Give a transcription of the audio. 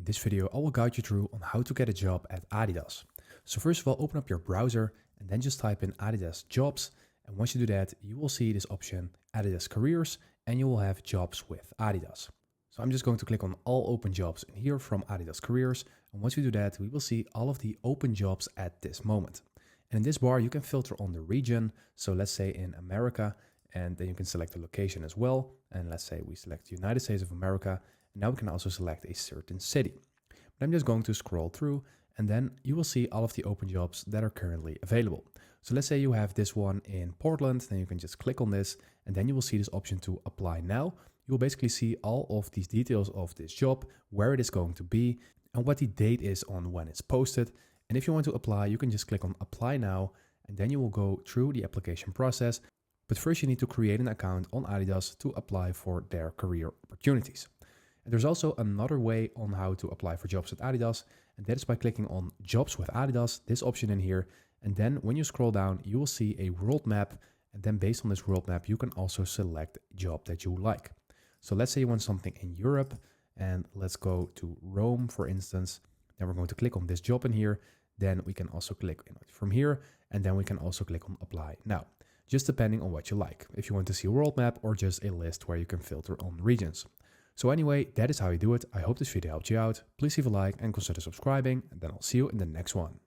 In this video, I will guide you through on how to get a job at Adidas. So first of all, open up your browser and then just type in Adidas jobs. And once you do that, you will see this option Adidas careers and you will have jobs with Adidas. So I'm just going to click on all open jobs in here from Adidas careers. And once we do that, we will see all of the open jobs at this moment. And in this bar, you can filter on the region. So let's say in America, and then you can select the location as well. And let's say we select the United States of America. And now we can also select a certain city. But I'm just going to scroll through and then you will see all of the open jobs that are currently available. So let's say you have this one in Portland, then you can just click on this and then you will see this option to apply now. You will basically see all of these details of this job, where it is going to be and what the date is on when it's posted. And if you want to apply, you can just click on apply now and then you will go through the application process. But first you need to create an account on Adidas to apply for their career opportunities. And there's also another way on how to apply for jobs at Adidas, and that is by clicking on Jobs with Adidas, this option in here. And then when you scroll down, you will see a world map. And then based on this world map, you can also select a job that you like. So let's say you want something in Europe, and let's go to Rome, for instance. Then we're going to click on this job in here. Then we can also click from here, and then we can also click on Apply Now, just depending on what you like. If you want to see a world map or just a list where you can filter on regions. So anyway, that is how you do it. I hope this video helped you out. Please leave a like and consider subscribing, and then I'll see you in the next one.